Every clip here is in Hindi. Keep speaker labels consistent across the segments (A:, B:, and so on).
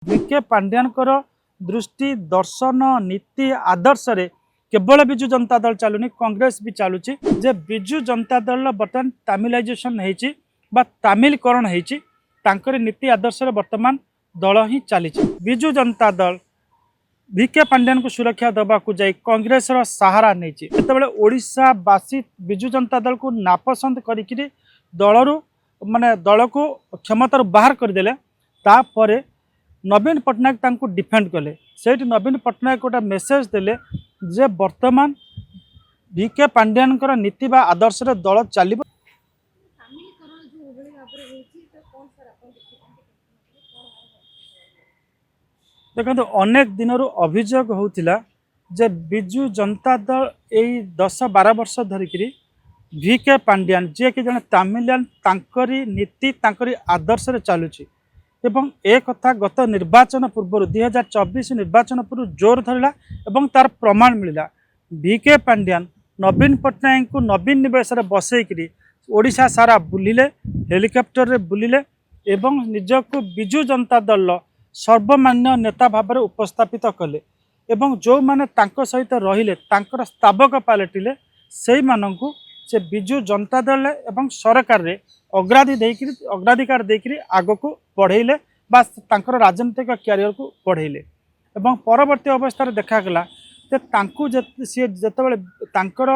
A: विके पांड्यानकर दृष्टि दर्शन नीति आदर्श रे केवल विजु जनता दल चलुनी कांग्रेस भी चलुची जे विजु जनता दल बर्तमान तामिलाइजेशन होती तामिलकरण होती नीति आदर्श रे वर्तमान दल ही चली विजु जनता दल विके पांड्यान को सुरक्षा देवा जाई कांग्रेस रो सहारा नहीं ओडिशावासी विजु जनता दल को नापसंद करी दलरू माने दल को क्षमतार बाहर करदेले तापर नवीन पट्टनायक तांको डिफेंड कले से नवीन पट्टनायक गोटे मेसेज देले जे वर्तमान विके पांड्यानकर नीति बा आदर्श रे दल चलिबो। देखो अनेक दिन अभियोग होता जे विजु जनता दल यही 10-12 वर्ष धरिकी विके पांड्यान जे कि जने तामिलियन तांकरी नीति तांकरी आदर्श रे चलुची एवं एक कथा गत निर्वाचन पूर्व 2024 निर्वाचन पूर्व जोर धरला एवं तार प्रमाण मिलला। विके पांड्यान नवीन पट्टनायक को नवीन निवेश बसईकरी ओडिशा सारा बुलिले हेलिकॉप्टर रे बुलिले एवं निजको विजु जनता दल सर्वमान्य नेता भाव में उपस्थापित कले एवं जो माने तांको सहित रहिले तांकर स्तावक पालटिले से माननकु से विजु जनता दल एवं सरकार रे अग्राधिकार देकरी आग को बढ़ेले बा तांकर राजनीतिक क्यारियर को बढ़ेले एवं परवर्ती अवस्था देखागला जे तांकु सी जेतेबेले तांकर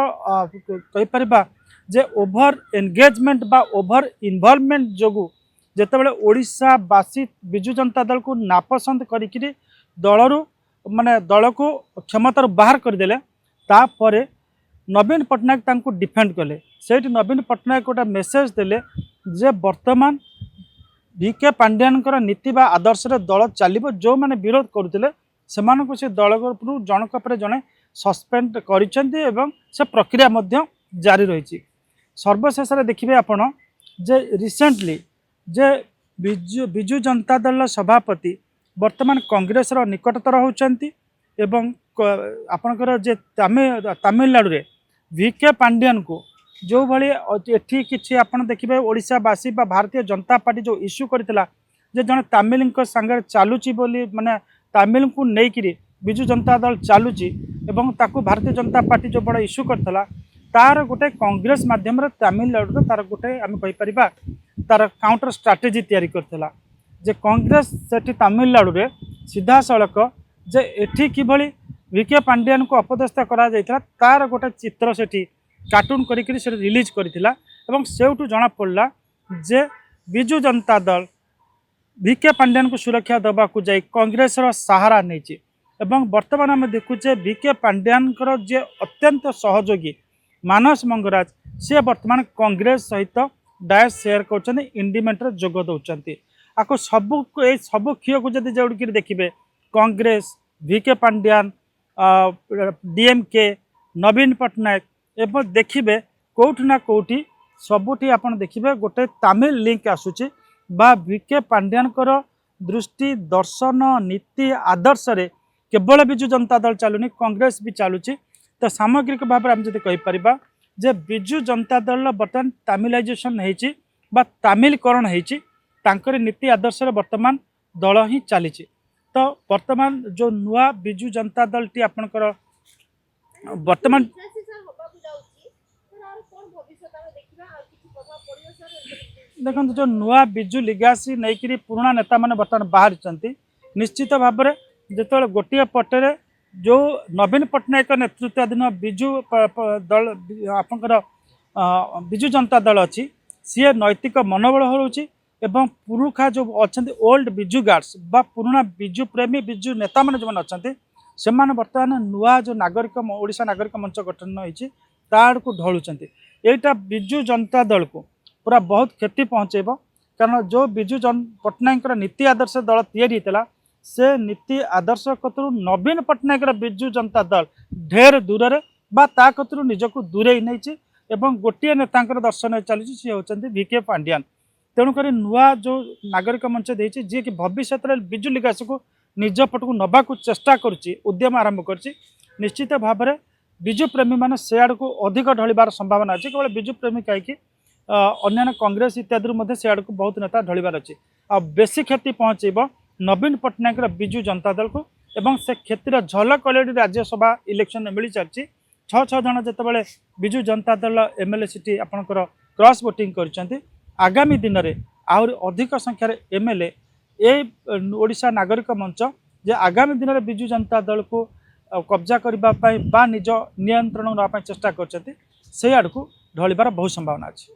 A: कहि परिबा जे ओभर एंगेजमेंट बा ओभर इन्वॉल्वमेंट जोगु जेतेबेले ओडिशावासी विजु जनता दल को नापसंद करी दलरू माने दल को क्षमतार बाहर करदेले तापर नवीन पट्टनायक तांको डिफेंड कले से नवीन पट्टनायक गोटे मेसेज देले जे वर्तमान विके पांड्यानकर नीति बा आदर्श रे दल चलिबो जो माने विरोध करुतिले सेमानकु से दल जनक पर जने सस्पेंड करिसेंती एवं से प्रक्रिया मध्य जारी रही। सर्वशेष देखिए आपण जे रिसेंटली जे विजु जनता दल सभापति वर्तमान कांग्रेस रो निकटतर होचंती एवं आपनकर जे तमिलनाडु रे विके पांड्यान को जो भली एठी किछि आपण देखिबे ओडिशावासी बा भारतीय जनता पार्टी जो इश्यू करथिला जे जने तमिल संगे चालुची बोली माने तमिल को नेकिरी विजु जनता दल चालुची एवं ताकू भारतीय जनता पार्टी जो बड़ा इश्यू करथिला तार गोटे कांग्रेस माध्यम रे तमिलनाडु तार गोटे आम कहि परिबा तार काउंटर स्ट्राटेजी तैयारी करथिला जे कांग्रेस सेठी तमिलनाडु रे सीधा सड़क जे एठी किभली विके पांड्यान को अपदस्थ करा जायतिला तार गोटे चित्र सेठी कार्टून करिकरी से रिलीज करथिला एवं सेउटू जना पड़ला जे विजु जनता दल विके पांड्यान को सुरक्षा देवा जाई कांग्रेस रो सहारा नहीं एवं वर्तमान आम देखुचे विके पांड्यानकर जे अत्यंत सहयोगी मानस मंगराज से वर्तमान कांग्रेस सहित डायस शेयर कर इंडिमेंट जोग दौरान आपको सबू क्षय को जब जोड़क देखिए कांग्रेस विके पांड्यान डीएमके नवीन पट्टनायक एवं देखिए कौटि ना कौटि सबुठी आप देखिए गोटे तामिल लिंक आसूची बा विके पांड्यानकर दृष्टि दर्शन नीति आदर्श रे केवल विजु जनता दल चलुनी कांग्रेस भी चलुची तो सामग्रिक भाव में आम जब कहीपर जे विजु जनता दल बर्तमान तामिलाइजेशन होती तामिलकरण होती नीति आदर्श रे वर्तमान दल ही चली तो वर्तमान जो नुआ विजु जनता दल टी आपनकर वर्तमान देखो जो नुआ विजु लिगासी नहीं पुराना नेता मैंने बर्तमान बाहर निश्चित भाव में जो गोटे पटे जो नवीन पट्टनायक नेतृत्वाधीन विजु दल आपंकर विजु जनता दल अच्छी सी नैतिक मनोबल हरउची एवं पुरुखा जो अच्छा ओल्ड विजु गार्ड्स बा पुराना विजु प्रेमी विजु नेता मैंने जो अच्छा से बर्तमान नुआ जो नागरिक ओडिशा नागरिक मंच गठन होती को ढलुंट यहाँ विजु जनता दल को पूरा बहुत क्षति पहुँचेब कारण जो विजु पट्टनायक नीति आदर्श दल या से नीति आदर्श कतु नवीन पट्टनायक विजु जनता दल ढेर दूर बा ता कतु निजक दूरे नहीं एवं गोटे नेता दर्शन चली सी होती विके पांड्यान तेणुक नुआ जो नागरिक मंच देती जी कि भविष्य में विजु लिगास को निज पट को नवा चेष्टा करुच्ची उद्यम आरंभ कर निश्चित भाव में विजु प्रेमी मैंने से आड़ को अधिक ढलिबार संभावना अच्छी केवल विजु प्रेमी कहीं अन्य कांग्रेस इत्यादि से आड़ को बहुत नेता ढलिबार अच्छी आ बेसी क्षति पहुँचेब नवीन पट्टनायक विजु जनता दल को एवं से क्षेत्र झलक अलरेडी राज्यसभा इलेक्शन मिल सारी छः जन जिते विजु जनता दल एमएलए सीट आपंकर क्रॉस वोटिंग कर आगामी दिन में आहरी अधिक संख्यार एमएलए ओडिशा नागरिक मंच जे आगामी दिन में विजु जनता दल को कब्जा करने निज नियंत्रण नापी चेष्टा कर आड़ को ढलिबार बहुत संभावना अच्छी।